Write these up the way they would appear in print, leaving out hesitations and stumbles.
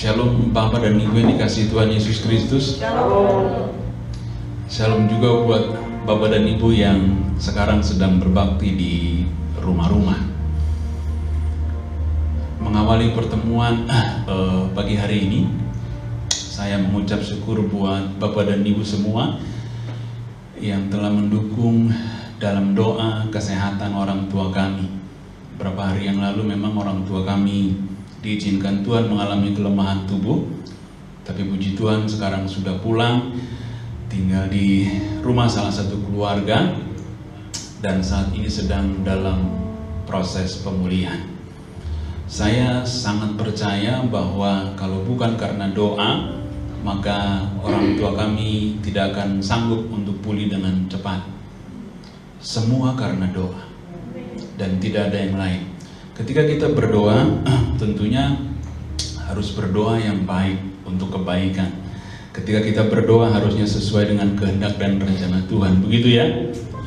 Shalom Bapak dan Ibu yang dikasihi Tuhan Yesus Kristus. Shalom. Shalom juga buat Bapak dan Ibu yang sekarang sedang berbakti di rumah-rumah. Mengawali pertemuan pagi hari ini, saya mengucap syukur buat Bapak dan Ibu semua yang telah mendukung dalam doa kesehatan orang tua kami. Beberapa hari yang lalu memang orang tua kami diizinkan Tuhan mengalami kelemahan tubuh, tapi puji Tuhan sekarang sudah pulang, tinggal di rumah salah satu keluarga, dan saat ini sedang dalam proses pemulihan. Saya sangat percaya bahwa kalau bukan karena doa, maka orang tua kami tidak akan sanggup untuk pulih dengan cepat. Semua karena doa, dan tidak ada yang lain. Ketika kita berdoa, tentunya harus berdoa yang baik untuk kebaikan. Ketika kita berdoa harusnya sesuai dengan kehendak dan rencana Tuhan, begitu ya?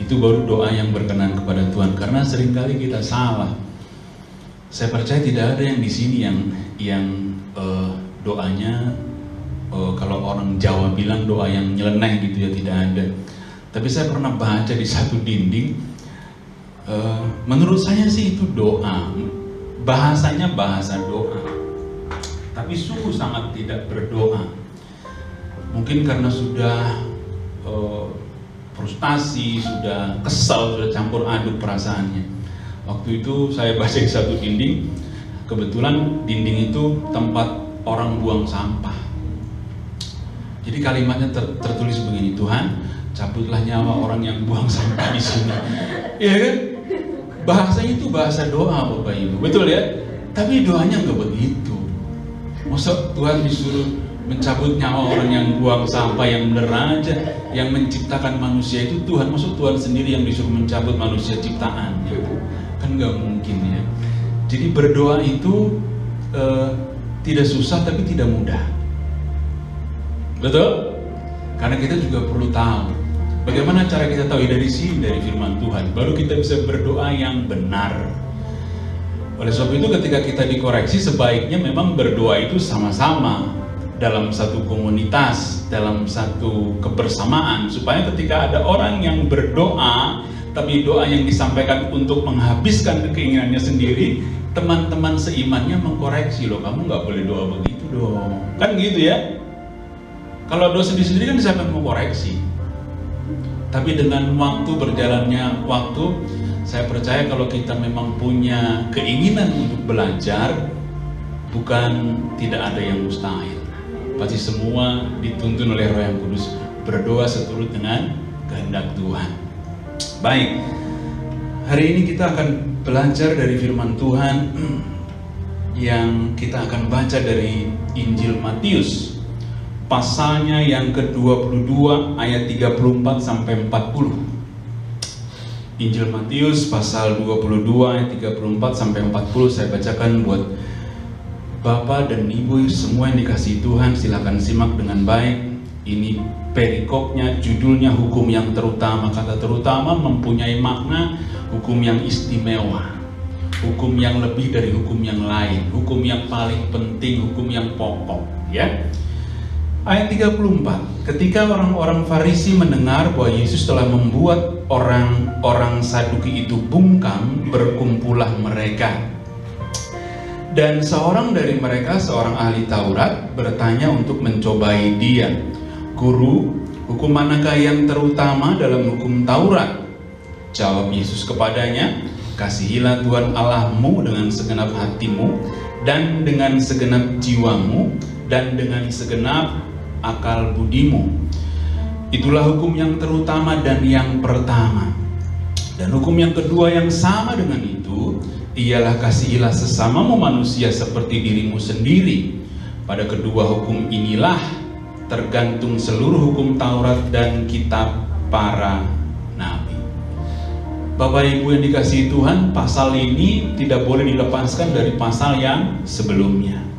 Itu baru doa yang berkenan kepada Tuhan. Karena seringkali kita salah. Saya percaya tidak ada yang di sini yang doanya kalau orang Jawa bilang doa yang nyeleneh gitu ya, tidak ada. Tapi saya pernah baca di satu dinding. Menurut saya sih itu doa, bahasanya bahasa doa, tapi sungguh sangat tidak berdoa. Mungkin karena sudah frustasi, sudah kesal, sudah campur aduk perasaannya. Waktu itu saya baca di satu dinding, kebetulan dinding itu tempat orang buang sampah. Jadi kalimatnya tertulis begini, Tuhan, cabutlah nyawa orang yang buang sampah di sini. Iya kan? Bahasanya itu bahasa doa Bapak Ibu, betul ya? Tapi doanya nggak begitu. Masa Tuhan disuruh mencabut nyawa orang yang buang sampah, yang bener aja, yang menciptakan manusia itu Tuhan. Maksud Tuhan sendiri yang disuruh mencabut manusia ciptaannya? Kan nggak mungkin ya. Jadi berdoa itu tidak susah tapi tidak mudah. Betul? Karena kita juga perlu tahu bagaimana cara kita tahu dari sini, dari firman Tuhan, baru kita bisa berdoa yang benar. Oleh sebab itu ketika kita dikoreksi, sebaiknya memang berdoa itu sama-sama dalam satu komunitas, dalam satu kebersamaan, supaya ketika ada orang yang berdoa, tapi doa yang disampaikan untuk menghabiskan keinginannya sendiri, teman-teman seimannya mengkoreksi, loh kamu nggak boleh doa begitu dong. Kan gitu ya? Kalau doa sendiri-sendiri kan siapa yang mau koreksi? Tapi dengan waktu, berjalannya waktu, saya percaya kalau kita memang punya keinginan untuk belajar, bukan tidak ada yang mustahil. Pasti semua dituntun oleh Roh yang Kudus berdoa seturut dengan kehendak Tuhan. Baik, hari ini kita akan belajar dari firman Tuhan yang kita akan baca dari Injil Matius, pasalnya yang ke-22 ayat 34 sampai 40. Injil Matius pasal 22 ayat 34 sampai 40 saya bacakan buat Bapak dan Ibu semua yang dikasihi Tuhan. Silakan simak dengan baik. Ini perikopnya, judulnya hukum yang terutama. Kata terutama mempunyai makna hukum yang istimewa, hukum yang lebih dari hukum yang lain, hukum yang paling penting, hukum yang pokok, ya. Ayat 34, ketika orang-orang Farisi mendengar bahwa Yesus telah membuat orang-orang Saduki itu bungkam, berkumpullah mereka. Dan seorang dari mereka, seorang ahli Taurat, bertanya untuk mencobai dia, Guru, hukum manakah yang terutama dalam hukum Taurat? Jawab Yesus kepadanya, kasihilah Tuhan Allahmu dengan segenap hatimu, dan dengan segenap jiwamu, dan dengan segenap akal budimu. Itulah hukum yang terutama dan yang pertama. Dan hukum yang kedua yang sama dengan itu ialah kasihilah sesamamu manusia seperti dirimu sendiri. Pada kedua hukum inilah tergantung seluruh hukum Taurat dan kitab para nabi. Bapak Ibu yang dikasihi Tuhan, pasal ini tidak boleh dilepaskan dari pasal yang sebelumnya.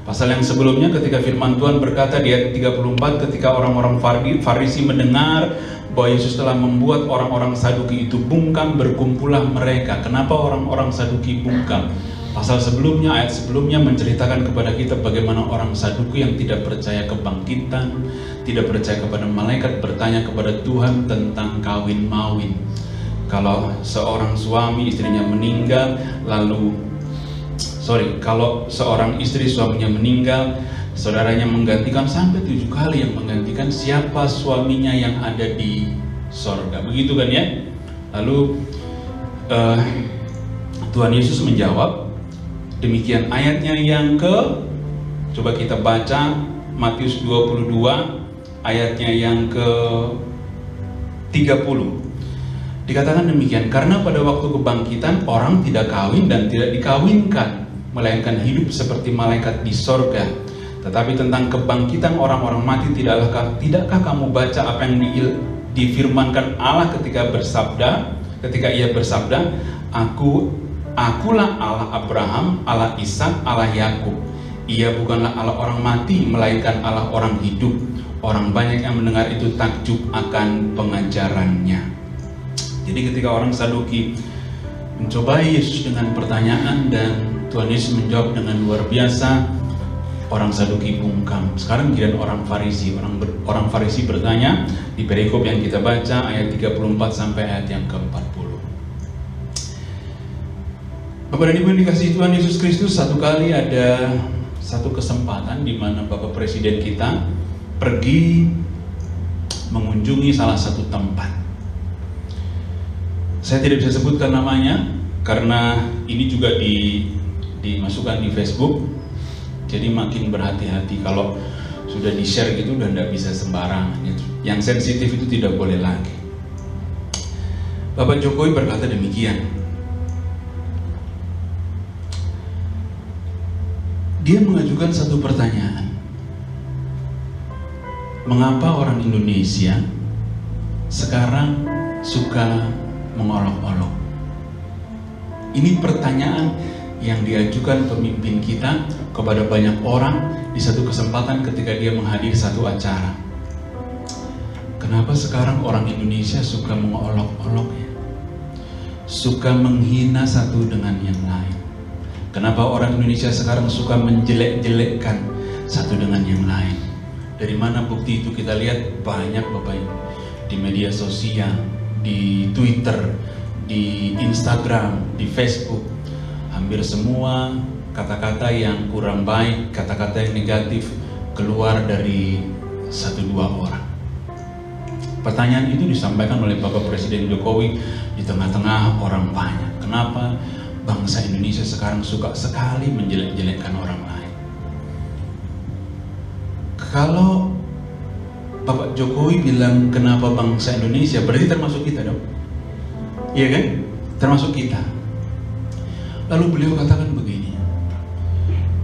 Pasal yang sebelumnya ketika firman Tuhan berkata di ayat 34, ketika orang-orang Farisi mendengar bahwa Yesus telah membuat orang-orang Saduki itu bungkam, berkumpullah mereka. Kenapa orang-orang Saduki bungkam? Pasal sebelumnya, ayat sebelumnya menceritakan kepada kita bagaimana orang Saduki yang tidak percaya kebangkitan, tidak percaya kepada malaikat, bertanya kepada Tuhan tentang kawin mawin. Kalau seorang suami istrinya meninggal, kalau seorang istri suaminya meninggal, saudaranya menggantikan sampai 7 kali yang menggantikan siapa suaminya yang ada di sorga. Begitu kan ya? Lalu Tuhan Yesus menjawab, demikian ayatnya yang coba kita baca Matius 22 ayatnya yang ke 30. Dikatakan demikian, karena pada waktu kebangkitan orang tidak kawin dan tidak dikawinkan, melainkan hidup seperti malaikat di sorga. Tetapi tentang kebangkitan orang-orang mati, tidakkah kamu baca apa yang difirmankan Allah ketika ia bersabda, Akulah Allah Abraham, Allah Ishak, Allah Yakub. Ia bukanlah Allah orang mati, melainkan Allah orang hidup. Orang banyak yang mendengar itu takjub akan pengajarannya. Jadi ketika orang Saduki mencobai Yesus dengan pertanyaan dan Tuhan Yesus menjawab dengan luar biasa, orang Saduki bungkam. Sekarang giliran orang Farisi. Orang Farisi bertanya di perikop yang kita baca ayat 34 sampai ayat yang ke-40. Bapak dan Ibu yang dikasihi Tuhan Yesus Kristus, satu kali ada satu kesempatan di mana Bapak Presiden kita pergi mengunjungi salah satu tempat. Saya tidak bisa sebutkan namanya karena ini juga dimasukkan di Facebook. Jadi makin berhati-hati kalau sudah di-share gitu dan tidak bisa sembarangan. Yang sensitif itu tidak boleh lagi. Bapak Jokowi berkata demikian. Dia mengajukan satu pertanyaan. Mengapa orang Indonesia sekarang suka mengolok-olok? Ini pertanyaan yang diajukan pemimpin kita kepada banyak orang di satu kesempatan ketika dia menghadiri satu acara. Kenapa sekarang orang Indonesia suka mengolok-olok ya? Suka menghina satu dengan yang lain. Kenapa orang Indonesia sekarang suka menjelek-jelekkan satu dengan yang lain? Dari mana bukti itu kita lihat? Banyak Bapak Ibu. Di media sosial, di Twitter, di Instagram, di Facebook. Hampir semua kata-kata yang kurang baik, kata-kata yang negatif keluar dari 1-2 orang. Pertanyaan itu disampaikan oleh Bapak Presiden Jokowi di tengah-tengah orang banyak. Kenapa bangsa Indonesia sekarang suka sekali menjelek-jelekkan orang lain? Kalau Bapak Jokowi bilang kenapa bangsa Indonesia, berarti termasuk kita dong. Iya kan? Termasuk kita. Lalu beliau katakan begini,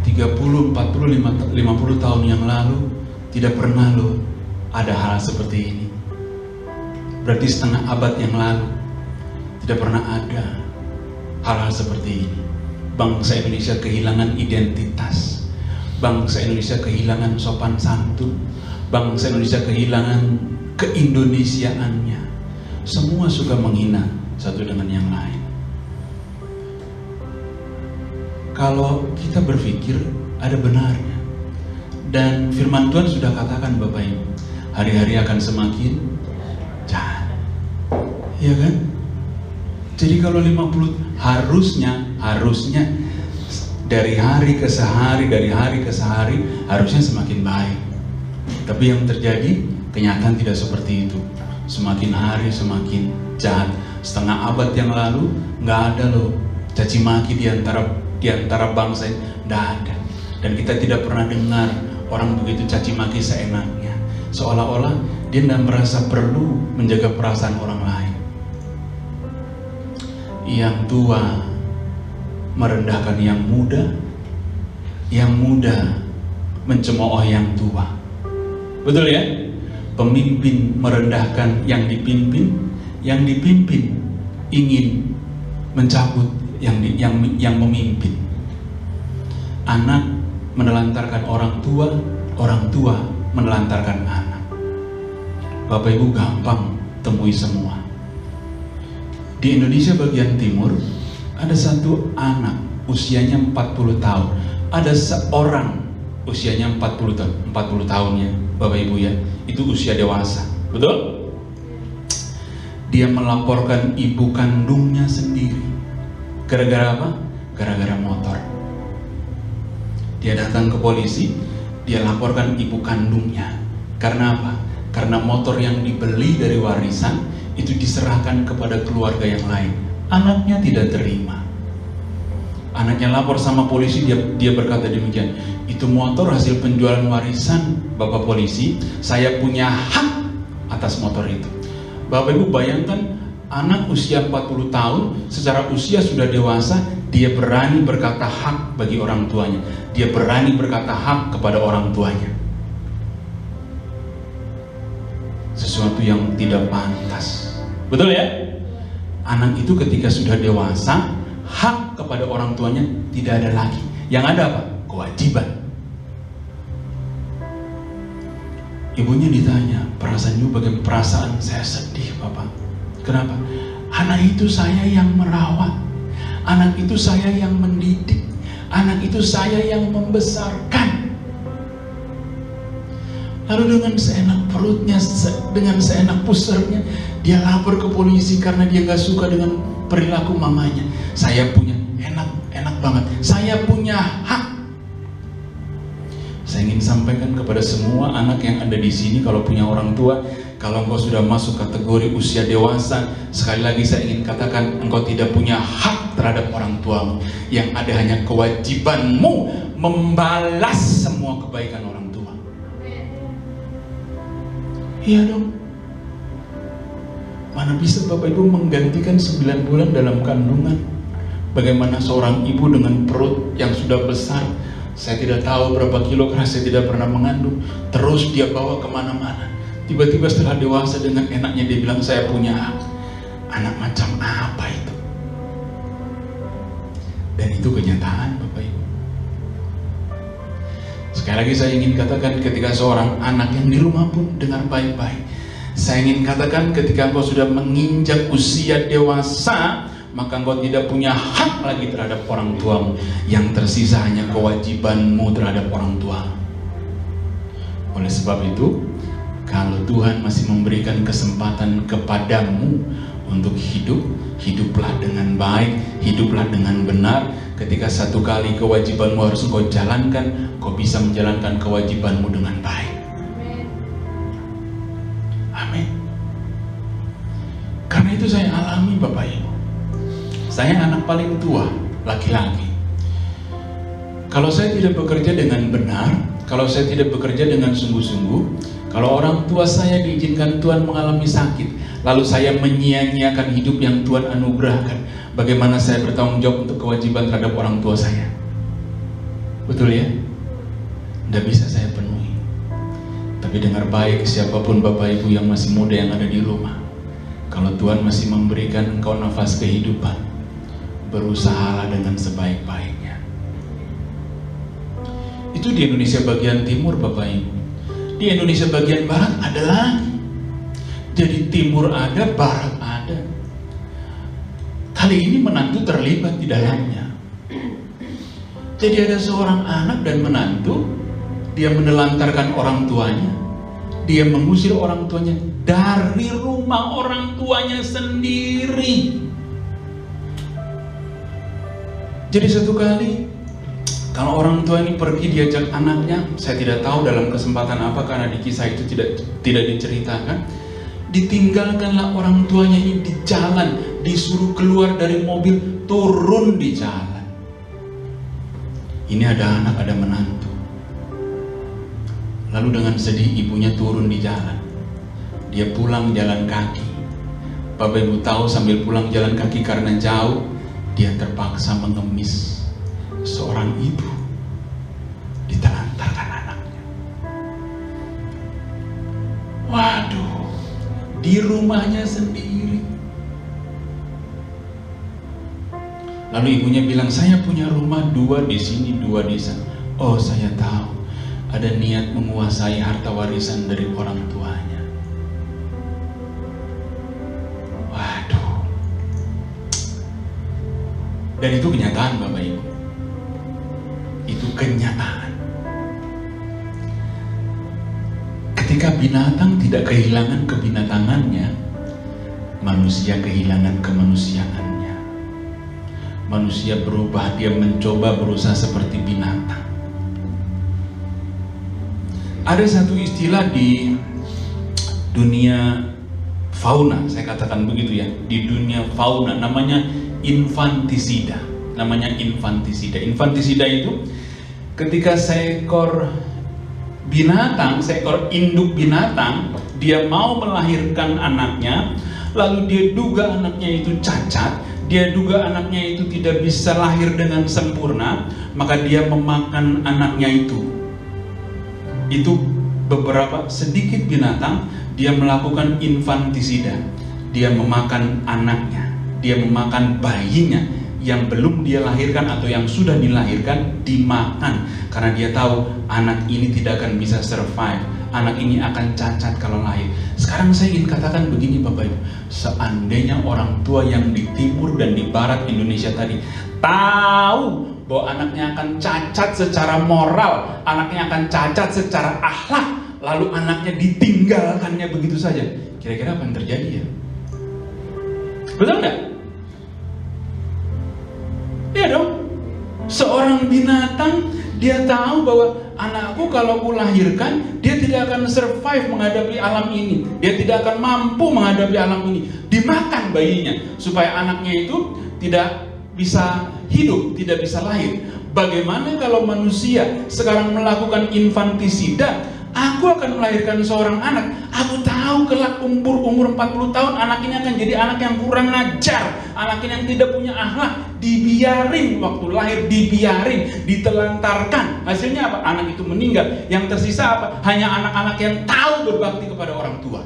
30, 40, 50 tahun yang lalu tidak pernah loh ada hal seperti ini. Berarti setengah abad yang lalu tidak pernah ada hal-hal seperti ini. Bangsa Indonesia kehilangan identitas. Bangsa Indonesia kehilangan sopan santun. Bangsa Indonesia kehilangan keindonesiaannya. Semua suka menghina satu dengan yang lain. Kalau kita berpikir ada benarnya. Dan firman Tuhan sudah katakan Bapak Ibu, hari-hari akan semakin jahat. Iya kan? Jadi kalau 50 harusnya dari hari ke sehari harusnya semakin baik. Tapi yang terjadi kenyataan tidak seperti itu. Semakin hari semakin jahat. Setengah abad yang lalu nggak ada loh caci maki di antara bangsa, nggak ada. Dan kita tidak pernah dengar orang begitu caci maki seenaknya. Seolah-olah dia tidak merasa perlu menjaga perasaan orang lain. Yang tua merendahkan yang muda mencemooh yang tua. Betul ya? Pemimpin merendahkan yang dipimpin ingin mencabut yang memimpin. Anak menelantarkan orang tua menelantarkan anak. Bapak Ibu gampang temui semua. Di Indonesia bagian timur ada satu anak usianya 40 tahun. Ada seorang usianya 40 tahun, 40 tahunnya, Bapak Ibu ya, itu usia dewasa, betul? Dia melaporkan ibu kandungnya sendiri. Gara-gara apa? Gara-gara motor. Dia datang ke polisi, dia laporkan ibu kandungnya. Karena apa? Karena motor yang dibeli dari warisan itu diserahkan kepada keluarga yang lain. Anaknya tidak terima. Anaknya lapor sama polisi, dia berkata demikian, itu motor hasil penjualan warisan Bapak polisi, saya punya hak atas motor itu. Bapak Ibu bayangkan, anak usia 40 tahun, secara usia sudah dewasa, dia berani berkata hak bagi orang tuanya. Dia berani berkata hak kepada orang tuanya. Sesuatu yang tidak pantas. Betul ya? Anak itu ketika sudah dewasa, hak kepada orang tuanya tidak ada lagi. Yang ada apa? Kewajiban. Ibunya ditanya, perasaan ibu bagaimana? Perasaan saya sedih, Bapak. Kenapa? Anak itu saya yang merawat, anak itu saya yang mendidik, anak itu saya yang membesarkan. Lalu dengan seenak perutnya, dengan seenak pusarnya, dia lapor ke polisi karena dia gak suka dengan perilaku mamanya. Saya punya, enak banget, saya punya hak. Saya ingin sampaikan kepada semua anak yang ada di sini, kalau punya orang tua, kalau engkau sudah masuk kategori usia dewasa, sekali lagi saya ingin katakan, engkau tidak punya hak terhadap orang tuamu. Yang ada hanya kewajibanmu membalas semua kebaikan orang tua. Iya dong. Mana bisa Bapak Ibu menggantikan 9 bulan dalam kandungan? Bagaimana seorang ibu dengan perut yang sudah besar, saya tidak tahu berapa kilo karena saya tidak pernah mengandung, terus dia bawa kemana-mana. Tiba-tiba setelah dewasa dengan enaknya dia bilang saya punya hak. Anak macam apa itu? Dan itu kenyataan Bapak Ibu. Sekali lagi saya ingin katakan, ketika seorang anak yang di rumah pun dengar baik-baik. Saya ingin katakan, ketika engkau sudah menginjak usia dewasa, maka engkau tidak punya hak lagi terhadap orang tuamu. Yang tersisa hanya kewajibanmu terhadap orang tua. Oleh sebab itu, kalau Tuhan masih memberikan kesempatan kepadamu untuk hidup, hiduplah dengan baik, hiduplah dengan benar. Ketika satu kali kewajibanmu harus engkau jalankan, kau bisa menjalankan kewajibanmu dengan baik. Amin. Karena itu saya alami Bapak Ibu. Saya anak paling tua, laki-laki. Kalau saya tidak bekerja dengan benar, kalau saya tidak bekerja dengan sungguh-sungguh, kalau orang tua saya diizinkan Tuhan mengalami sakit, lalu saya menyia-nyiakan hidup yang Tuhan anugerahkan, bagaimana saya bertanggung jawab untuk kewajiban terhadap orang tua saya? Betul ya? Tidak bisa saya penuhi. Tapi dengar baik, siapapun Bapak Ibu yang masih muda yang ada di rumah, kalau Tuhan masih memberikan engkau nafas kehidupan, berusahalah dengan sebaik-baiknya. Itu di Indonesia bagian timur Bapak Ibu. Di Indonesia bagian barat ada lagi. Jadi timur ada, barat ada. Kali ini menantu terlibat di dalamnya. Jadi ada seorang anak dan menantu, dia menelantarkan orang tuanya, dia mengusir orang tuanya dari rumah orang tuanya sendiri. Jadi satu kali, kalau orang tua ini pergi diajak anaknya, saya tidak tahu dalam kesempatan apa karena di kisah itu tidak diceritakan. Ditinggalkanlah orang tuanya ini di jalan, disuruh keluar dari mobil, turun di jalan. Ini ada anak, ada menantu. Lalu dengan sedih ibunya turun di jalan. Dia pulang jalan kaki. Bapak Ibu tahu sambil pulang jalan kaki karena jauh, dia terpaksa mengemis. Seorang ibu ditelantarkan anaknya. Waduh, di rumahnya sendiri. Lalu ibunya bilang, saya punya rumah 2 di sini, 2 di sana. Oh, saya tahu, ada niat menguasai harta warisan dari orang tuanya. Waduh. Dan itu kenyataan Bapak Ibu. kenyataan. Ketika binatang tidak kehilangan kebinatangannya, manusia kehilangan kemanusiaannya. Manusia berubah, dia mencoba berusaha seperti binatang. Ada satu istilah di dunia fauna, saya katakan begitu ya, di dunia fauna namanya infantisida. Infantisida itu ketika seekor induk binatang, dia mau melahirkan anaknya, lalu dia duga anaknya itu cacat, dia duga anaknya itu tidak bisa lahir dengan sempurna, maka dia memakan anaknya itu. Itu beberapa sedikit binatang, dia melakukan infantisida. Dia memakan anaknya, dia memakan bayinya yang belum dia lahirkan atau yang sudah dilahirkan, dimakan. Karena dia tahu anak ini tidak akan bisa survive, anak ini akan cacat kalau lahir. Sekarang saya ingin katakan begini Bapak Ibu, seandainya orang tua yang di timur dan di barat Indonesia tadi tahu bahwa anaknya akan cacat secara moral, anaknya akan cacat secara akhlak, lalu anaknya ditinggalkannya begitu saja, kira-kira apa yang terjadi ya? Betul nggak? Iya dong. Seorang binatang, dia tahu bahwa anakku kalau kulahirkan, dia tidak akan survive menghadapi alam ini, dia tidak akan mampu menghadapi alam ini. Dimakan bayinya supaya anaknya itu tidak bisa hidup, tidak bisa lahir. Bagaimana kalau manusia sekarang melakukan infantisida? Aku akan melahirkan seorang anak, aku tahu kelak umur 40 tahun anak ini akan jadi anak yang kurang ajar, anak ini yang tidak punya akhlak, dibiarin waktu lahir, dibiarin, ditelantarkan. Hasilnya apa? Anak itu meninggal. Yang tersisa apa? Hanya anak-anak yang tahu berbakti kepada orang tua.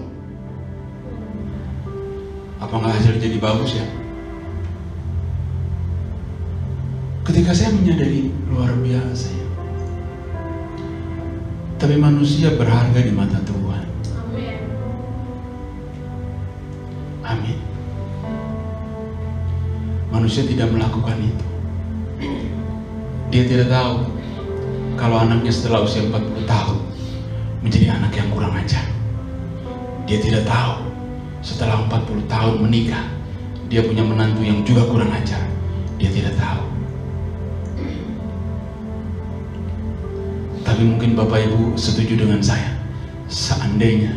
Apa nggak hasil jadi bagus ya? Ketika saya menyadari, luar biasa ya. Tapi manusia berharga di mata Tuhan. Amin. Amin. Manusia tidak melakukan itu. Dia tidak tahu kalau anaknya setelah usia 40 tahun menjadi anak yang kurang ajar. Dia tidak tahu setelah 40 tahun menikah dia punya menantu yang juga kurang ajar. Dia tidak tahu. Tapi mungkin Bapak Ibu setuju dengan saya, seandainya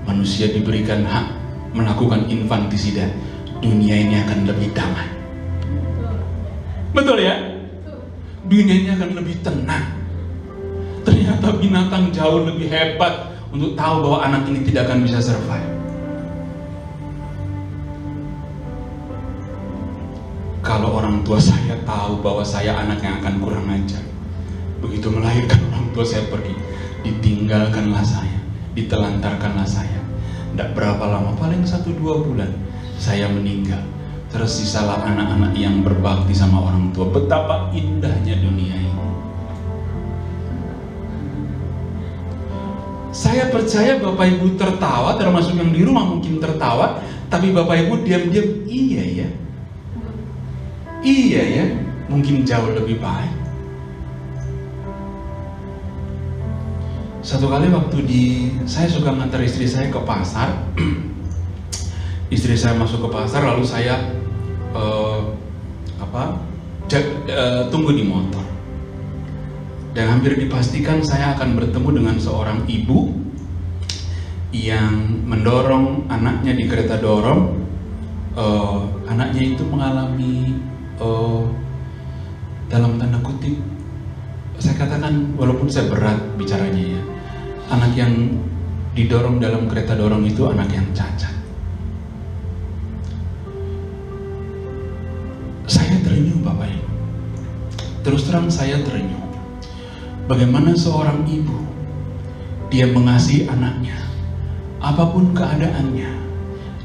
manusia diberikan hak melakukan infantisida, dunia ini akan lebih damai. Betul ya? Dunia ini akan lebih tenang. Ternyata binatang jauh lebih hebat untuk tahu bahwa anak ini tidak akan bisa survive. Kalau orang tua saya tahu bahwa saya anak yang akan kurang ajar, begitu melahirkan orang tua saya pergi, ditinggalkanlah saya, ditelantarkanlah saya. Tidak berapa lama, paling 1-2 bulan, saya meninggal. Tersisalah anak-anak yang berbakti sama orang tua. Betapa indahnya dunia ini. Saya percaya Bapak Ibu tertawa, termasuk yang di rumah mungkin tertawa, tapi Bapak Ibu diam-diam, iya ya, iya ya, mungkin jauh lebih baik. Satu kali waktu saya suka ngantar istri saya ke pasar. Istri saya masuk ke pasar, lalu saya tunggu di motor. Dan hampir dipastikan saya akan bertemu dengan seorang ibu yang mendorong anaknya di kereta dorong. Anaknya itu mengalami dalam tanda kutip, saya katakan walaupun saya berat bicaranya ya, anak yang didorong dalam kereta dorong itu anak yang cacat. Saya terenyuh Bapak Ibu. Terus terang saya terenyuh. Bagaimana seorang ibu, dia mengasihi anaknya, apapun keadaannya,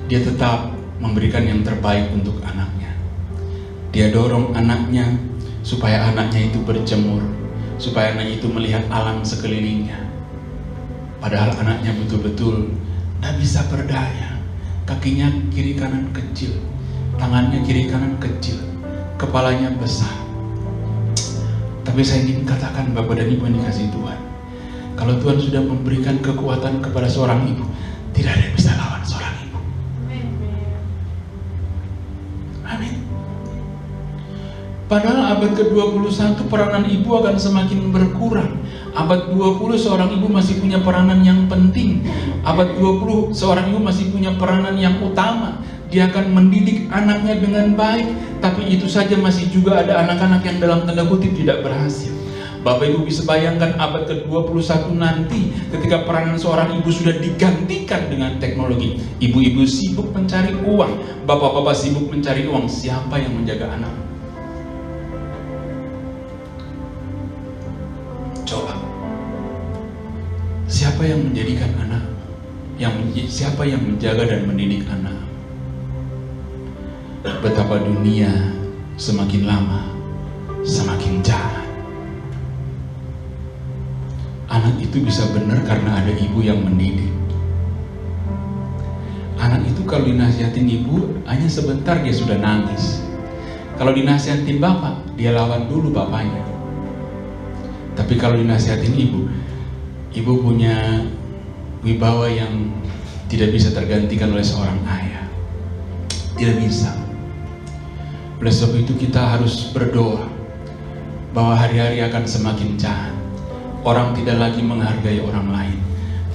dia tetap memberikan yang terbaik untuk anaknya. Dia dorong anaknya supaya anaknya itu berjemur, supaya anaknya itu melihat alam sekelilingnya. Padahal anaknya betul-betul tidak bisa berdaya. Kakinya kiri kanan kecil, tangannya kiri kanan kecil, kepalanya besar. Tapi saya ingin katakan Bapak dan Ibu yang dikasihi Tuhan, kalau Tuhan sudah memberikan kekuatan kepada seorang ibu, tidak ada yang bisa lawan seorang ibu. Amin. Padahal abad ke-21 peranan ibu akan semakin berkurang. Abad 20 seorang ibu masih punya peranan yang penting. Abad 20 seorang ibu masih punya peranan yang utama. Dia akan mendidik anaknya dengan baik. Tapi itu saja masih juga ada anak-anak yang dalam tanda kutip tidak berhasil. Bapak Ibu bisa bayangkan abad ke-21 nanti, ketika peranan seorang ibu sudah digantikan dengan teknologi. Ibu-ibu sibuk mencari uang, bapak-bapak sibuk mencari uang. Siapa yang menjaga anak? Coba, siapa yang menjadikan anak? Siapa yang menjaga dan mendidik anak? Betapa dunia semakin lama semakin jahat. Anak itu bisa benar karena ada ibu yang mendidik. Anak itu kalau dinasihatin ibu hanya sebentar dia sudah nangis. Kalau dinasihatin bapak, dia lawan dulu bapaknya. Tapi kalau dinasihatin ibu punya wibawa yang tidak bisa tergantikan oleh seorang ayah. Tidak bisa. Oleh sebab itu kita harus berdoa bahwa hari-hari akan semakin jahat. Orang tidak lagi menghargai orang lain.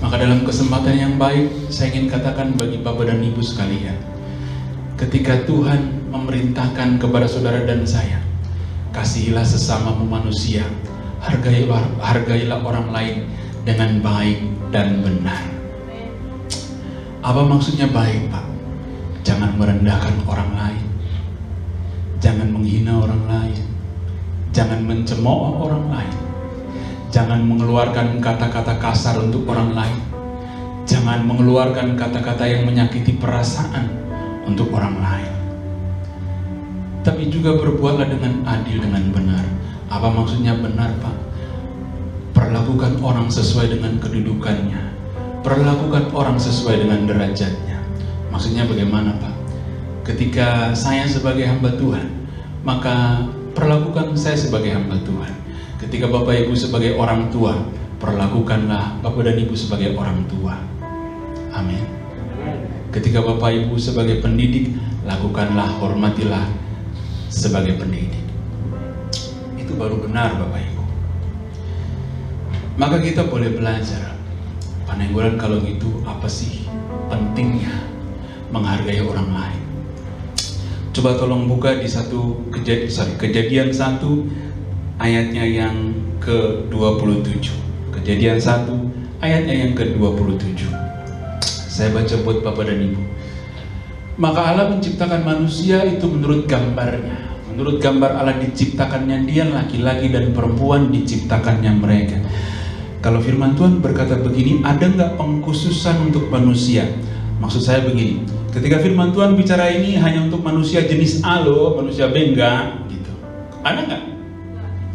Maka dalam kesempatan yang baik, saya ingin katakan bagi Bapak dan Ibu sekalian, ketika Tuhan memerintahkan kepada saudara dan saya, kasihilah sesamamu manusia, hargailah orang lain dengan baik dan benar. Apa maksudnya baik, Pak? Jangan merendahkan orang lain, jangan menghina orang lain, jangan mencemooh orang lain, jangan mengeluarkan kata-kata kasar untuk orang lain, jangan mengeluarkan kata-kata yang menyakiti perasaan untuk orang lain. Tapi juga berbuatlah dengan adil, dengan benar. Apa maksudnya benar, Pak? Perlakukan orang sesuai dengan kedudukannya, perlakukan orang sesuai dengan derajatnya. Maksudnya bagaimana, Pak? Ketika saya sebagai hamba Tuhan, maka perlakukan saya sebagai hamba Tuhan. Ketika Bapak Ibu sebagai orang tua, perlakukanlah Bapak dan Ibu sebagai orang tua. Amin. Ketika Bapak Ibu sebagai pendidik, lakukanlah, hormatilah sebagai pendidik. Itu baru benar, Bapak Ibu. Maka kita boleh belajar, Panenggolan kalau gitu apa sih pentingnya menghargai orang lain. Coba tolong buka di Kejadian 1 ayatnya yang ke-27. Kejadian 1 ayatnya yang ke-27. Saya baca buat Bapak dan Ibu. Maka Allah menciptakan manusia itu menurut gambarnya. Menurut gambar Allah diciptakannya dia, laki-laki dan perempuan diciptakannya mereka. Kalau firman Tuhan berkata begini, ada nggak pengkhususan untuk manusia? Maksud saya begini, ketika firman Tuhan bicara ini hanya untuk manusia jenis A loh, manusia B enggak gitu. Ada nggak?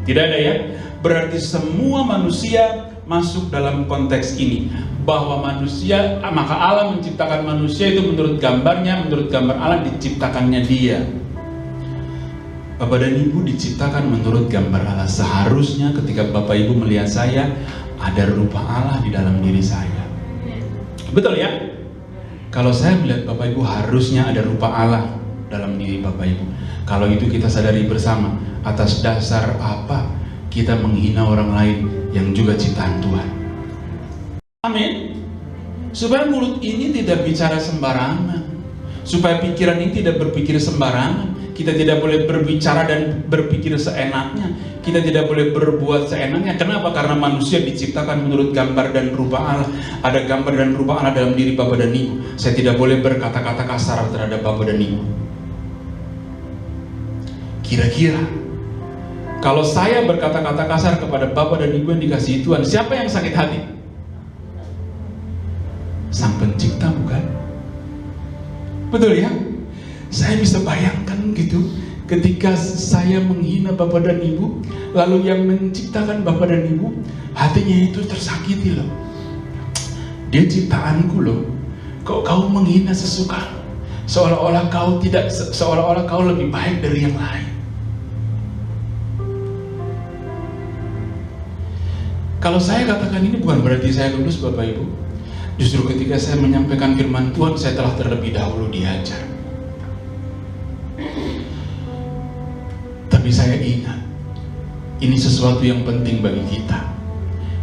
Tidak ada ya? Berarti semua manusia masuk dalam konteks ini. Bahwa manusia, maka Allah menciptakan manusia itu menurut gambarnya, menurut gambar Allah diciptakannya dia. Bapak dan Ibu diciptakan menurut gambar Allah. Seharusnya ketika Bapak Ibu melihat saya, ada rupa Allah di dalam diri saya. Betul ya? Kalau saya melihat Bapak Ibu, harusnya ada rupa Allah dalam diri Bapak Ibu. Kalau itu kita sadari bersama, atas dasar apa kita menghina orang lain yang juga ciptaan Tuhan. Amin. Supaya mulut ini tidak bicara sembarangan, supaya pikiran ini tidak berpikir sembarangan. Kita tidak boleh berbicara dan berpikir seenaknya. Kita tidak boleh berbuat seenaknya. Kenapa? Karena manusia diciptakan menurut gambar dan rupa Allah. Ada gambar dan rupa Allah dalam diri Bapak dan Ibu. Saya tidak boleh berkata-kata kasar terhadap Bapak dan Ibu. Kira-kira kalau saya berkata-kata kasar kepada Bapak dan Ibu yang dikasihi Tuhan, siapa yang sakit hati? Sang Pencipta, bukan? Betul ya? Saya bisa bayangkan gitu, ketika saya menghina Bapak dan Ibu, lalu yang menciptakan Bapak dan Ibu, hatinya itu tersakiti loh. Dia ciptaanku loh, kok kau menghina sesuka, seolah-olah kau lebih baik dari yang lain. Kalau saya katakan ini bukan berarti saya lulus Bapak Ibu. Justru ketika saya menyampaikan firman Tuhan, saya telah terlebih dahulu diajar. Tapi saya ingat, ini sesuatu yang penting bagi kita.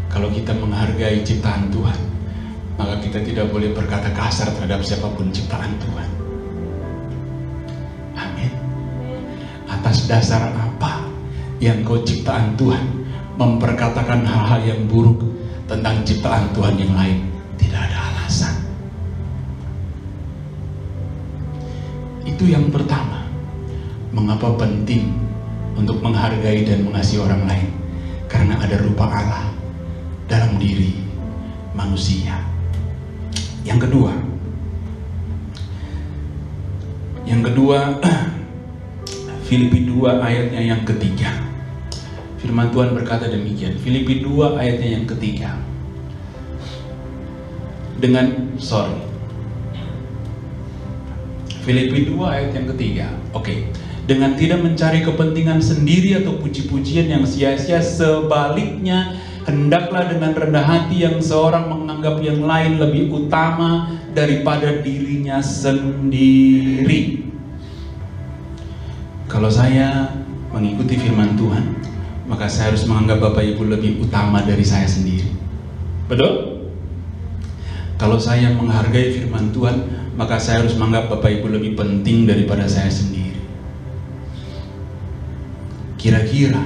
Kalau kita menghargai ciptaan Tuhan, maka kita tidak boleh berkata kasar terhadap siapapun ciptaan Tuhan. Amin. Atas dasar apa yang kau ciptaan Tuhan memperkatakan hal-hal yang buruk tentang ciptaan Tuhan yang lain? Tidak ada alasan. Itu yang pertama. Mengapa penting untuk menghargai dan mengasihi orang lain? Karena ada rupa Allah dalam diri manusia. Yang kedua, Filipi 2 ayatnya yang ketiga. Firman Tuhan berkata demikian. Filipi 2 ayatnya yang ketiga. Filipi 2 ayat yang ketiga. Oke. Dengan tidak mencari kepentingan sendiri atau puji-pujian yang sia-sia, sebaliknya hendaklah dengan rendah hati yang seorang menganggap yang lain lebih utama daripada dirinya sendiri. Kalau saya mengikuti firman Tuhan, maka saya harus menganggap Bapak Ibu lebih utama dari saya sendiri. Betul? Kalau saya menghargai firman Tuhan, maka saya harus menganggap Bapak Ibu lebih penting daripada saya sendiri. Kira-kira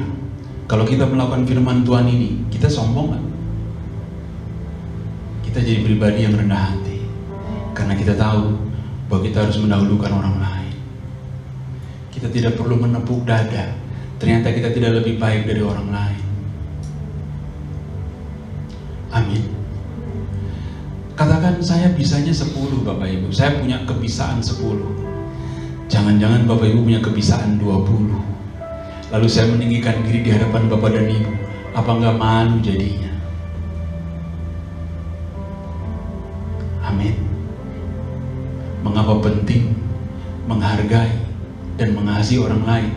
kalau kita melakukan firman Tuhan ini, kita sombong gak? Kita jadi pribadi yang rendah hati, karena kita tahu bahwa kita harus mendahulukan orang lain. Kita tidak perlu menepuk dada, ternyata kita tidak lebih baik dari orang lain. Amin. Katakan saya bisanya 10 Bapak Ibu, saya punya kebisaan 10. Jangan-jangan Bapak Ibu punya kebisaan 20. Lalu saya meninggikan diri di hadapan Bapak dan Ibu. Apa enggak malu jadinya? Amin. Mengapa penting menghargai dan mengasihi orang lain?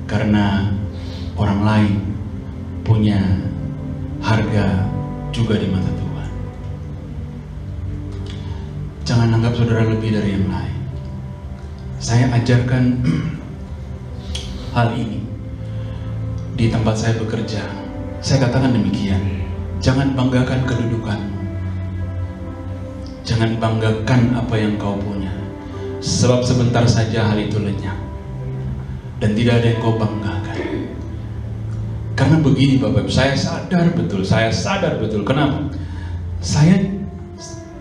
Karena orang lain punya harga juga di mata Tuhan. Jangan anggap saudara lebih dari yang lain. Saya ajarkan hal ini di tempat saya bekerja. Saya katakan demikian, jangan banggakan kedudukanmu, jangan banggakan apa yang kau punya, sebab sebentar saja hal itu lenyap dan tidak ada yang kau banggakan. Karena begini Bapak Ibu, saya sadar betul. Kenapa? Saya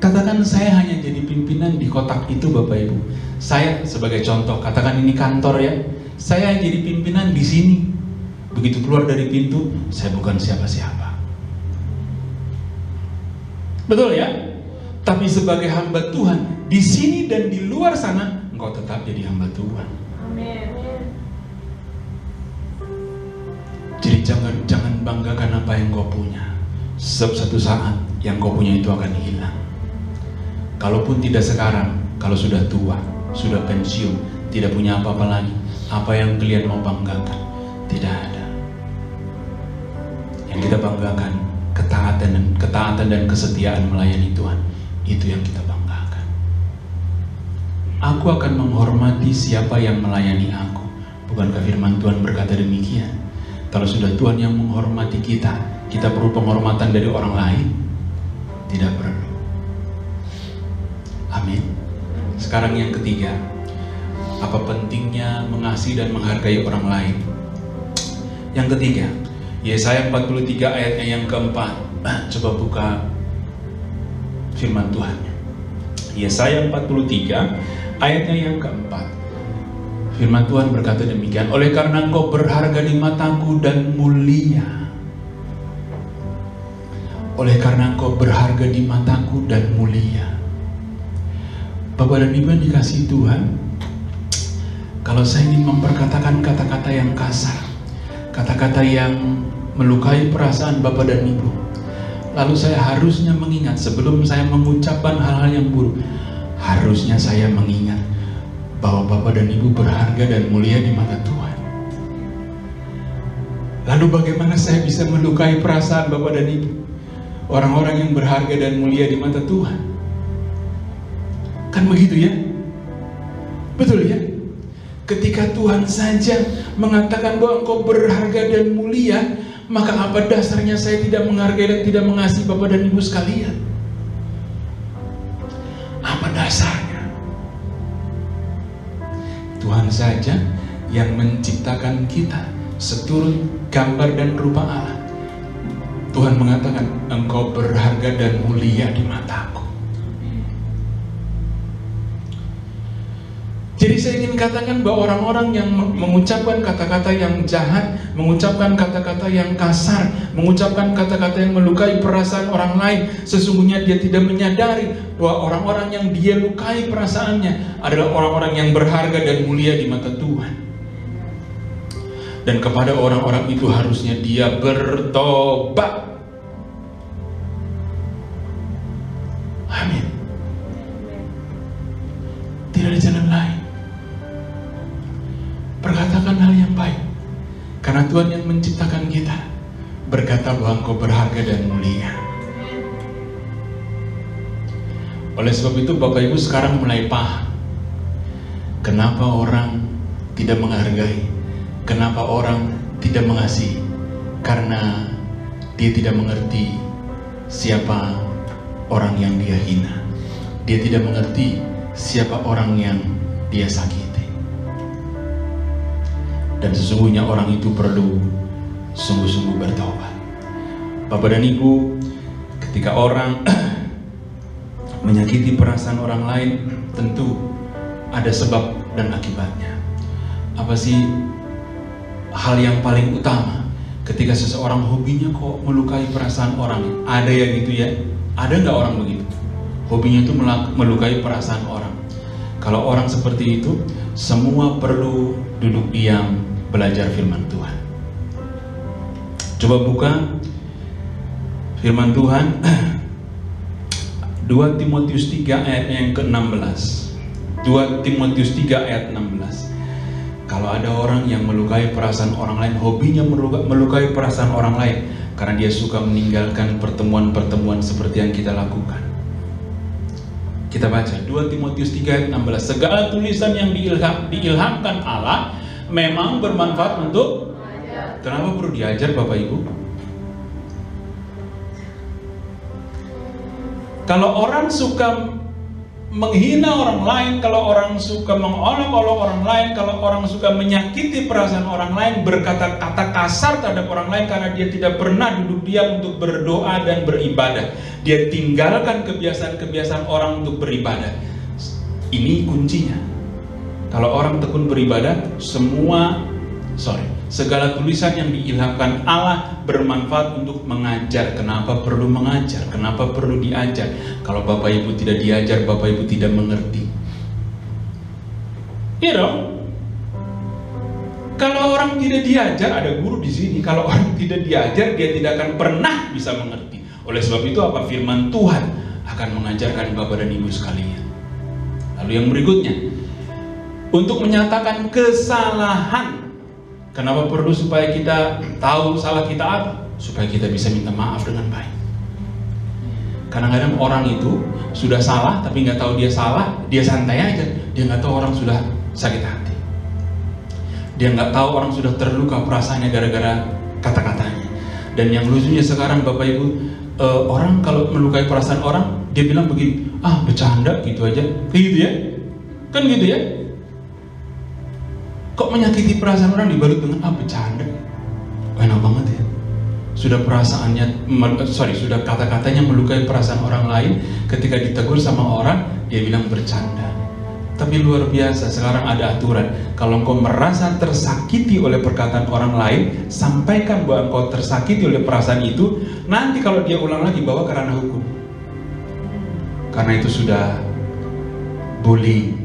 katakan saya hanya jadi pimpinan di kotak itu Bapak Ibu. Saya sebagai contoh, katakan ini kantor ya, saya jadi pimpinan di sini. Begitu keluar dari pintu, saya bukan siapa-siapa. Betul ya? Tapi sebagai hamba Tuhan, di sini dan di luar sana, engkau tetap jadi hamba Tuhan. Amin. Jadi jangan banggakan apa yang kau punya. Sebab satu saat yang kau punya itu akan hilang. Kalaupun tidak sekarang, kalau sudah tua, sudah pensiun, tidak punya apa-apa lagi, apa yang kalian mau banggakan? Tidak ada. Yang kita banggakan ketaatan dan kesetiaan melayani Tuhan. Itu yang kita banggakan. Aku akan menghormati siapa yang melayani aku. Bukankah firman Tuhan berkata demikian? Kalau sudah Tuhan yang menghormati kita, kita perlu penghormatan dari orang lain? Tidak perlu. Amin. Sekarang yang ketiga, apa pentingnya mengasihi dan menghargai orang lain? Yang ketiga, Yesaya 43 ayatnya yang keempat. Coba buka firman Tuhan. Yesaya 43 ayatnya yang keempat. Firman Tuhan berkata demikian, oleh karena engkau berharga di mataku dan mulia. Oleh karena engkau berharga di mataku dan mulia. Bapak dan Ibu yang dikasihi Tuhan, kalau saya ingin memperkatakan kata-kata yang kasar, kata-kata yang melukai perasaan Bapak dan Ibu, lalu saya harusnya mengingat sebelum saya mengucapkan hal-hal yang buruk, harusnya saya mengingat bahwa Bapak dan Ibu berharga dan mulia di mata Tuhan. Lalu bagaimana saya bisa melukai perasaan Bapak dan Ibu? Orang-orang yang berharga dan mulia di mata Tuhan. Kan begitu ya? Betul ya? Ketika Tuhan saja mengatakan bahwa engkau berharga dan mulia, maka apa dasarnya saya tidak menghargai dan tidak mengasihi Bapak dan Ibu sekalian? Apa dasarnya? Tuhan saja yang menciptakan kita seturut gambar dan rupa Allah. Tuhan mengatakan, engkau berharga dan mulia di mataku. Jadi saya ingin katakan bahwa orang-orang yang mengucapkan kata-kata yang jahat, mengucapkan kata-kata yang kasar, mengucapkan kata-kata yang melukai perasaan orang lain, sesungguhnya dia tidak menyadari bahwa orang-orang yang dia lukai perasaannya adalah orang-orang yang berharga dan mulia di mata Tuhan. Dan kepada orang-orang itu harusnya dia bertobat. Amin. Tidak ada jalan lain. Perkatakan hal yang baik, karena Tuhan yang menciptakan kita berkata bahwa engkau berharga dan mulia. Oleh sebab itu Bapak Ibu sekarang mulai paham kenapa orang tidak menghargai, kenapa orang tidak mengasihi, karena dia tidak mengerti siapa orang yang dia hina. Dia tidak mengerti siapa orang yang dia sakiti. Dan sesungguhnya orang itu perlu sungguh-sungguh bertobat. Bapak dan Ibu, ketika orang menyakiti perasaan orang lain, tentu ada sebab dan akibatnya. Apa sih hal yang paling utama ketika seseorang hobinya kok melukai perasaan orang? Ada yang gitu ya? Ada nggak orang begitu? Hobinya itu melukai perasaan orang. Kalau orang seperti itu, semua perlu duduk diam, belajar firman Tuhan. Coba buka firman Tuhan 2 Timotius 3 ayat yang ke-16. 2 Timotius 3 ayat 16. Kalau ada orang yang melukai perasaan orang lain, hobinya melukai perasaan orang lain karena dia suka meninggalkan pertemuan-pertemuan seperti yang kita lakukan. Kita baca 2 Timotius 3 ayat 16. Segala tulisan yang diilhamkan Allah memang bermanfaat untuk diajar. Kenapa perlu diajar Bapak Ibu? Kalau orang suka menghina orang lain, kalau orang suka mengolok-olok orang lain, kalau orang suka menyakiti perasaan orang lain, berkata-kata kasar terhadap orang lain karena dia tidak pernah duduk diam untuk berdoa dan beribadah, dia tinggalkan kebiasaan-kebiasaan orang untuk beribadah. Ini kuncinya. Kalau orang tekun beribadah, segala tulisan yang diilhamkan Allah bermanfaat untuk mengajar. Kenapa perlu mengajar? Kenapa perlu diajar? Kalau Bapak Ibu tidak diajar, Bapak Ibu tidak mengerti. Iya dong? Kalau orang tidak diajar, ada guru di sini. Kalau orang tidak diajar, dia tidak akan pernah bisa mengerti. Oleh sebab itu apa? Firman Tuhan akan mengajarkan Bapak dan Ibu sekalian. Lalu yang berikutnya, untuk menyatakan kesalahan. Kenapa perlu? Supaya kita tahu salah kita apa? Supaya kita bisa minta maaf dengan baik. Kadang-kadang orang itu sudah salah tapi nggak tahu dia salah, dia santai aja. Dia nggak tahu orang sudah sakit hati. Dia nggak tahu orang sudah terluka perasaannya gara-gara kata-katanya. Dan yang lucunya sekarang Bapak Ibu, orang kalau melukai perasaan orang, dia bilang begini, bercanda gitu aja, kayak gitu ya? Kan gitu ya? Kok menyakiti perasaan orang dibalut dengan bercanda? Enak banget ya. Sudah sudah kata-katanya melukai perasaan orang lain, ketika ditegur sama orang, dia bilang bercanda. Tapi luar biasa, sekarang ada aturan. Kalau engkau merasa tersakiti oleh perkataan orang lain, sampaikan bahwa engkau tersakiti oleh perasaan itu. Nanti kalau dia ulang lagi, bawa ke ranah hukum. Karena itu sudah bullying,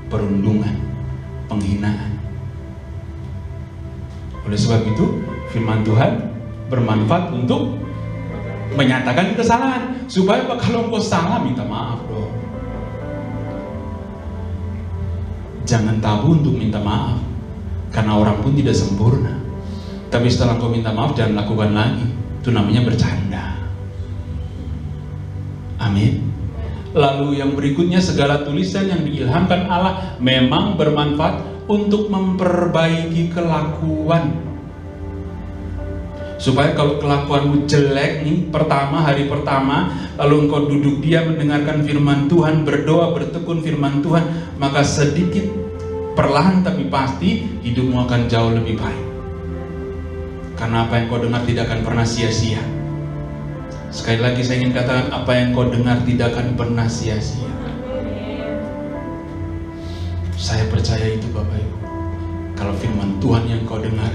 perundungan, penghinaan. Oleh sebab itu, firman Tuhan bermanfaat untuk menyatakan kesalahan. Supaya kalau engkau salah, minta maaf dong. Jangan tabu untuk minta maaf. Karena orang pun tidak sempurna. Tapi setelah engkau minta maaf, jangan lakukan lagi. Itu namanya bercanda. Amin. Lalu yang berikutnya, segala tulisan yang diilhamkan Allah memang bermanfaat untuk memperbaiki kelakuan. Supaya kalau kelakuanmu jelek nih, hari pertama, lalu engkau duduk diam mendengarkan firman Tuhan, berdoa, bertekun firman Tuhan, maka sedikit, perlahan tapi pasti, hidupmu akan jauh lebih baik. Karena apa yang kau dengar tidak akan pernah sia-sia. Sekali lagi saya ingin katakan, apa yang kau dengar tidak akan pernah sia-sia. Saya percaya itu Bapak Ibu. Kalau firman Tuhan yang kau dengar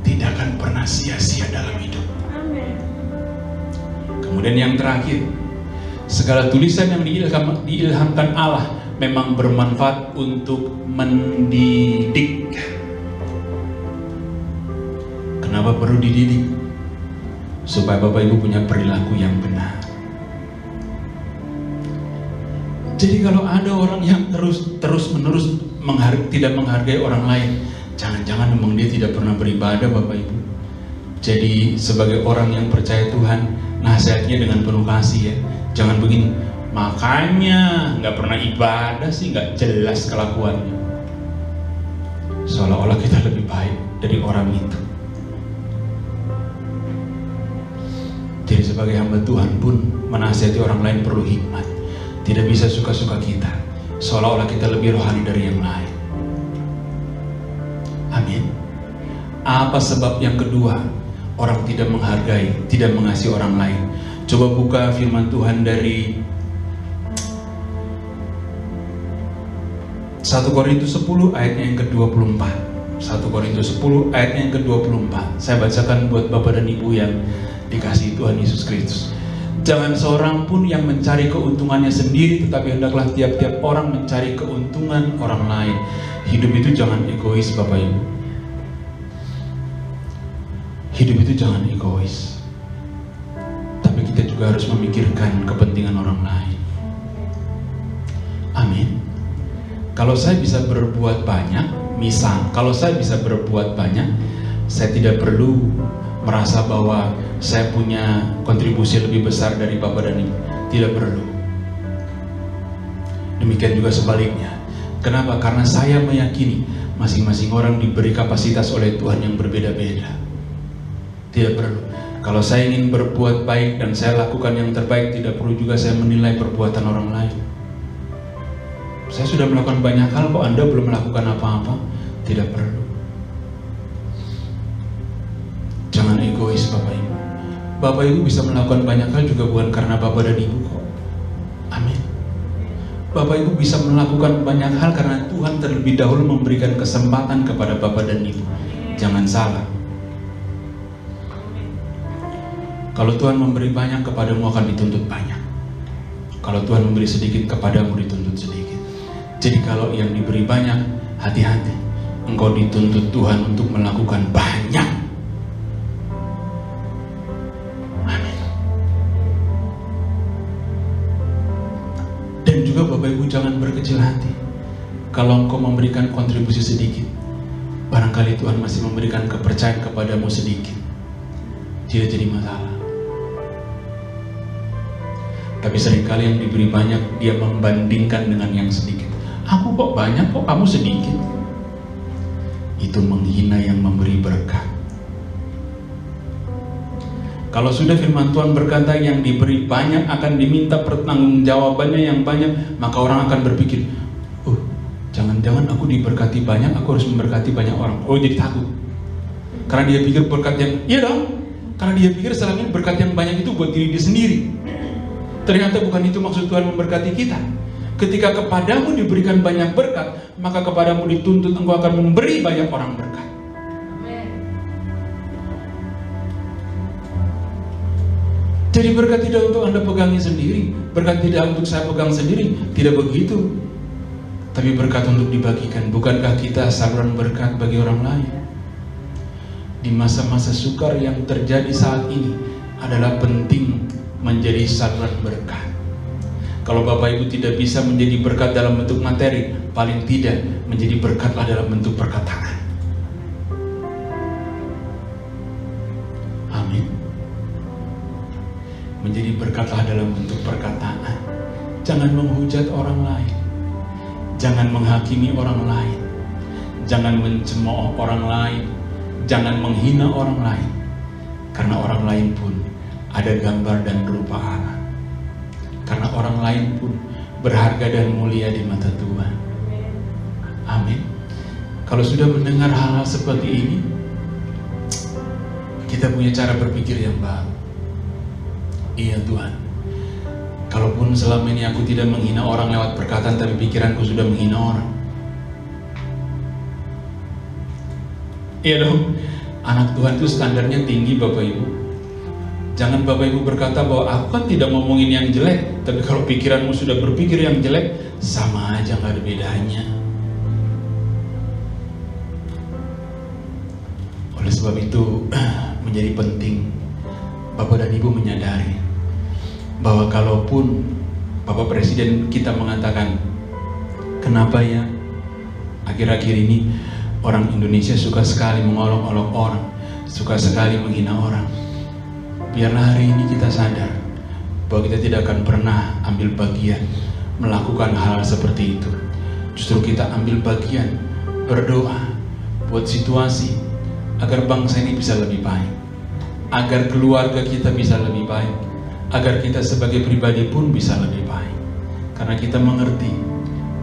tidak akan pernah sia-sia dalam hidup. Kemudian yang terakhir, segala tulisan yang diilhamkan Allah memang bermanfaat untuk mendidik. Kenapa perlu dididik? Supaya Bapak Ibu punya perilaku yang benar. Jadi kalau ada orang yang terus-menerus tidak menghargai orang lain, jangan-jangan memang dia tidak pernah beribadah Bapak Ibu. Jadi sebagai orang yang percaya Tuhan, nasihatnya dengan penuh kasih ya. Jangan begini, makanya nggak pernah ibadah sih, nggak jelas kelakuannya. Seolah-olah kita lebih baik dari orang itu. Jadi sebagai hamba Tuhan pun menasihati orang lain perlu hikmat. Tidak bisa suka-suka kita, seolah-olah kita lebih rohani dari yang lain. Amin. Apa sebab yang kedua orang tidak menghargai, tidak mengasihi orang lain? Coba buka firman Tuhan dari 1 Korintus 10 ayatnya yang ke-24. 1 Korintus 10 ayatnya yang ke-24. Saya bacakan buat Bapak dan Ibu yang dikasihi Tuhan Yesus Kristus. Jangan seorang pun yang mencari keuntungannya sendiri, tetapi hendaklah tiap-tiap orang mencari keuntungan orang lain. Hidup itu jangan egois Bapak Ibu. Hidup itu jangan egois. Tapi kita juga harus memikirkan kepentingan orang lain. Amin. Kalau saya bisa berbuat banyak, misal kalau saya bisa berbuat banyak, saya tidak perlu merasa bahwa saya punya kontribusi lebih besar dari Bapak dan Ibu. Tidak perlu. Demikian juga sebaliknya. Kenapa? Karena saya meyakini masing-masing orang diberi kapasitas oleh Tuhan yang berbeda-beda. Tidak perlu. Kalau saya ingin berbuat baik dan saya lakukan yang terbaik, tidak perlu juga saya menilai perbuatan orang lain. Saya sudah melakukan banyak hal, kok Anda belum melakukan apa-apa? Tidak perlu. Jangan egois Bapak Ibu. Bapak Ibu bisa melakukan banyak hal juga bukan karena Bapak dan Ibu kok. Amin. Bapak Ibu bisa melakukan banyak hal karena Tuhan terlebih dahulu memberikan kesempatan kepada Bapak dan Ibu. Jangan salah. Kalau Tuhan memberi banyak kepadamu akan dituntut banyak. Kalau Tuhan memberi sedikit kepadamu dituntut sedikit. Jadi kalau yang diberi banyak, hati-hati. Engkau dituntut Tuhan untuk melakukan banyak. Dan juga Bapak Ibu jangan berkecil hati. Kalau engkau memberikan kontribusi sedikit, barangkali Tuhan masih memberikan kepercayaan kepadamu sedikit. Tidak jadi masalah. Tapi seringkali yang diberi banyak, dia membandingkan dengan yang sedikit. Aku kok banyak, kok kamu sedikit. Itu menghina yang memberi berkat. Kalau sudah firman Tuhan berkata yang diberi banyak akan diminta pertanggungjawabannya yang banyak, maka orang akan berpikir, oh jangan-jangan aku diberkati banyak, aku harus memberkati banyak orang. Oh jadi takut. Karena dia pikir berkat yang, iya dong, karena dia pikir selama ini berkat yang banyak itu buat diri dia sendiri. Ternyata bukan itu maksud Tuhan memberkati kita. Ketika kepadamu diberikan banyak berkat, maka kepadamu dituntut engkau akan memberi banyak orang berkat. Jadi berkat tidak untuk Anda pegangi sendiri, berkat tidak untuk saya pegang sendiri, tidak begitu. Tapi berkat untuk dibagikan. Bukankah kita saluran berkat bagi orang lain? Di masa-masa sukar yang terjadi saat ini adalah penting menjadi saluran berkat. Kalau Bapak Ibu tidak bisa menjadi berkat dalam bentuk materi, paling tidak menjadi berkatlah dalam bentuk perkataan. berkatlah dalam bentuk perkataan. Jangan menghujat orang lain. Jangan menghakimi orang lain. Jangan mencemooh orang lain. Jangan menghina orang lain. Karena orang lain pun ada gambar dan rupa Allah. Karena orang lain pun berharga dan mulia di mata Tuhan. Amin. Kalau sudah mendengar hal-hal seperti ini, kita punya cara berpikir yang baru. Iya Tuhan, kalaupun selama ini aku tidak menghina orang lewat perkataan, tapi pikiranku sudah menghina orang. Iya dong, anak Tuhan itu standarnya tinggi Bapak Ibu. Jangan Bapak Ibu berkata bahwa aku kan tidak ngomongin yang jelek, tapi kalau pikiranmu sudah berpikir yang jelek, sama aja gak ada bedanya. Oleh sebab itu menjadi penting Bapak dan Ibu menyadari bahwa kalaupun Bapak Presiden kita mengatakan, kenapa ya akhir-akhir ini orang Indonesia suka sekali mengolok-olok orang, suka sekali menghina orang. Biarlah hari ini kita sadar bahwa kita tidak akan pernah ambil bagian melakukan hal seperti itu. Justru kita ambil bagian berdoa buat situasi agar bangsa ini bisa lebih baik, agar keluarga kita bisa lebih baik, agar kita sebagai pribadi pun bisa lebih baik. Karena kita mengerti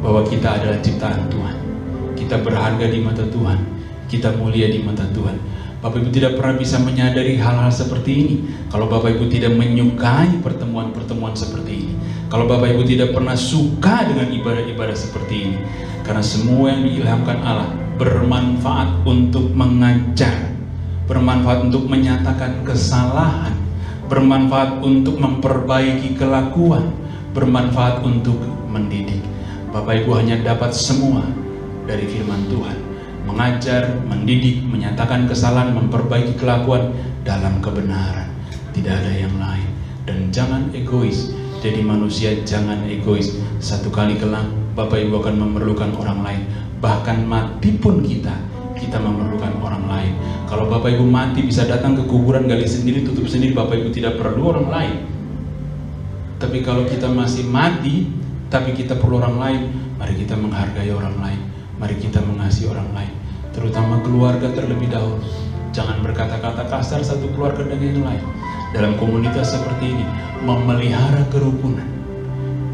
bahwa kita adalah ciptaan Tuhan, kita berharga di mata Tuhan, kita mulia di mata Tuhan. Bapak Ibu tidak pernah bisa menyadari hal-hal seperti ini kalau Bapak Ibu tidak menyukai pertemuan-pertemuan seperti ini, kalau Bapak Ibu tidak pernah suka dengan ibadah-ibadah seperti ini. Karena semua yang diilhamkan Allah bermanfaat untuk mengajar, bermanfaat untuk menyatakan kesalahan, bermanfaat untuk memperbaiki kelakuan, bermanfaat untuk mendidik. Bapak Ibu hanya dapat semua dari firman Tuhan, mengajar, mendidik, menyatakan kesalahan, memperbaiki kelakuan dalam kebenaran. Tidak ada yang lain. Dan jangan egois. Jadi manusia jangan egois. Satu kali kelak Bapak Ibu akan memerlukan orang lain. Bahkan mati pun kita memerlukan orang lain. Kalau Bapak Ibu mati bisa datang ke kuburan, gali sendiri, tutup sendiri, Bapak Ibu tidak perlu orang lain. Tapi kalau kita masih mati tapi kita perlu orang lain, mari kita menghargai orang lain, mari kita mengasihi orang lain, terutama keluarga terlebih dahulu. Jangan berkata-kata kasar satu keluarga dengan yang lain. Dalam komunitas seperti ini, memelihara kerukunan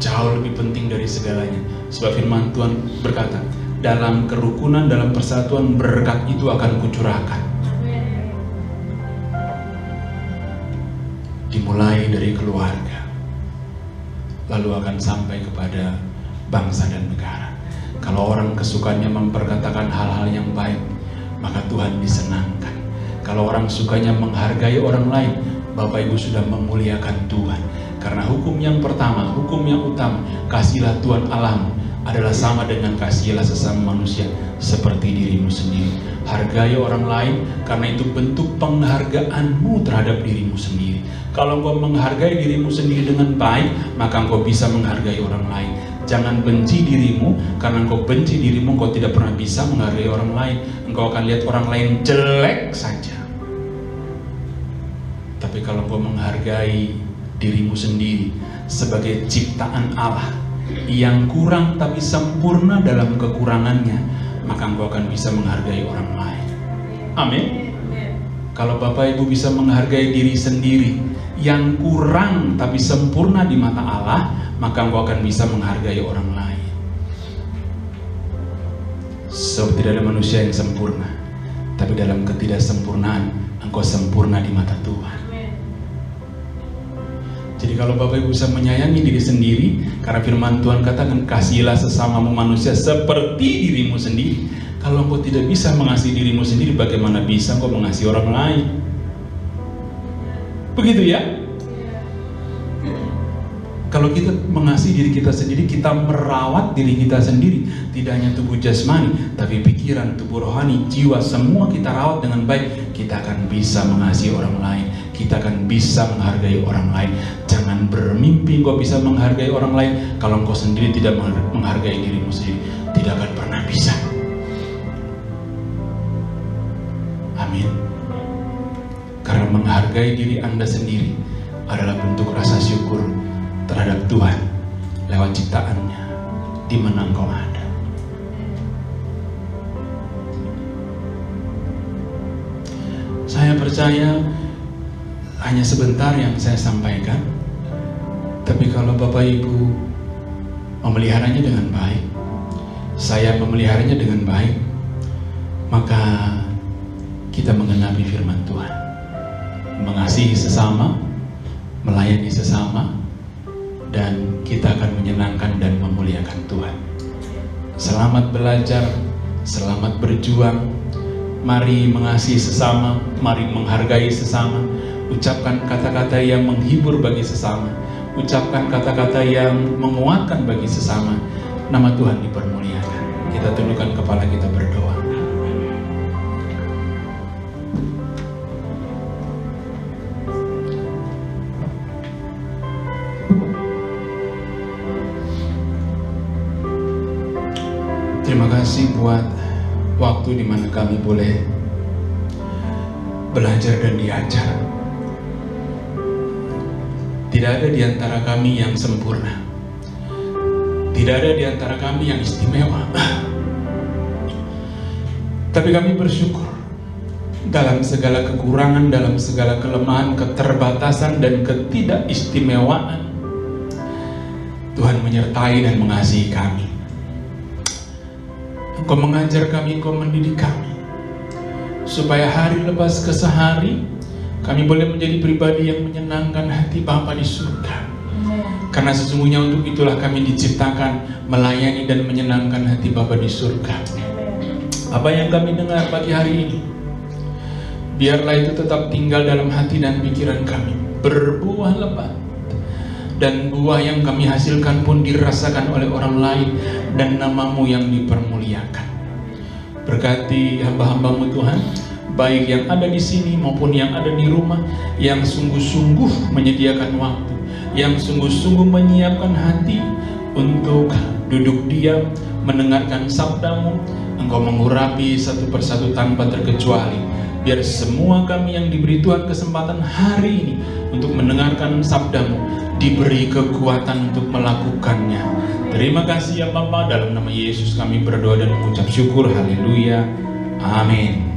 jauh lebih penting dari segalanya. Sebab firman Tuhan berkata, dalam kerukunan, dalam persatuan, berkat itu akan kucurahkan. Dimulai dari keluarga, lalu akan sampai kepada bangsa dan negara. Kalau orang kesukaannya memperkatakan hal-hal yang baik, maka Tuhan disenangkan. Kalau orang sukanya menghargai orang lain, Bapak Ibu sudah memuliakan Tuhan. Karena hukum yang pertama, hukum yang utama, kasihilah Tuhan Allahmu, adalah sama dengan kasihilah sesama manusia seperti dirimu sendiri. Hargai orang lain, karena itu bentuk penghargaanmu terhadap dirimu sendiri. Kalau engkau menghargai dirimu sendiri dengan baik, maka engkau bisa menghargai orang lain. Jangan benci dirimu, karena engkau benci dirimu, engkau tidak pernah bisa menghargai orang lain. Engkau akan lihat orang lain jelek saja. Tapi kalau engkau menghargai dirimu sendiri sebagai ciptaan Allah yang kurang tapi sempurna dalam kekurangannya, maka engkau akan bisa menghargai orang lain. Amin. Kalau Bapak Ibu bisa menghargai diri sendiri yang kurang tapi sempurna di mata Allah, maka engkau akan bisa menghargai orang lain. Sebab tidak ada manusia yang sempurna, tapi dalam ketidaksempurnaan engkau sempurna di mata Tuhan. Jadi kalau Bapak Ibu bisa menyayangi diri sendiri, karena firman Tuhan katakan, kasihilah sesamamu manusia seperti dirimu sendiri. Kalau engkau tidak bisa mengasihi dirimu sendiri, bagaimana bisa engkau mengasihi orang lain? Begitu ya? Kalau kita mengasihi diri kita sendiri, kita merawat diri kita sendiri. Tidak hanya tubuh jasmani, tapi pikiran, tubuh rohani, jiwa, semua kita rawat dengan baik. Kita akan bisa mengasihi orang lain. Kita akan bisa menghargai orang lain. Jangan bermimpi engkau bisa menghargai orang lain kalau engkau sendiri tidak menghargai dirimu sendiri. Tidak akan pernah bisa. Amin. Karena menghargai diri Anda sendiri adalah bentuk rasa syukur terhadap Tuhan lewat ciptaannya, di mana Engkau ada. Saya percaya hanya sebentar yang saya sampaikan, tapi kalau Bapak Ibu memeliharanya dengan baik, saya memeliharanya dengan baik, maka kita mengenapi firman Tuhan, mengasihi sesama, melayani sesama, dan kita akan menyenangkan dan memuliakan Tuhan. Selamat belajar, selamat berjuang. Mari mengasihi sesama, mari menghargai sesama. Ucapkan kata-kata yang menghibur bagi sesama, ucapkan kata-kata yang menguatkan bagi sesama. Nama Tuhan dipermuliakan. Kita tundukkan kepala, kita berdoa. Terima kasih buat waktu di mana kami boleh belajar dan diajar. Tidak ada di antara kami yang sempurna, tidak ada di antara kami yang istimewa. Tapi kami bersyukur dalam segala kekurangan, dalam segala kelemahan, keterbatasan, dan ketidakistimewaan, Tuhan menyertai dan mengasihi kami. Engkau mengajar kami, Engkau mendidik kami, supaya hari lepas ke sehari kami boleh menjadi pribadi yang menyenangkan hati Bapa di surga. Karena sesungguhnya untuk itulah kami diciptakan, melayani dan menyenangkan hati Bapa di surga. Apa yang kami dengar pagi hari ini, biarlah itu tetap tinggal dalam hati dan pikiran kami, berbuah lebat, dan buah yang kami hasilkan pun dirasakan oleh orang lain, dan nama-Mu yang dipermuliakan. Berkati hamba-hamba-Mu Tuhan, baik yang ada di sini maupun yang ada di rumah, yang sungguh-sungguh menyediakan waktu, yang sungguh-sungguh menyiapkan hati untuk duduk diam, mendengarkan sabda-Mu. Engkau mengurapi satu persatu tanpa terkecuali. Biar semua kami yang diberi Tuhan kesempatan hari ini untuk mendengarkan sabda-Mu diberi kekuatan untuk melakukannya. Terima kasih ya Bapa, dalam nama Yesus kami berdoa dan mengucap syukur. Haleluya. Amin.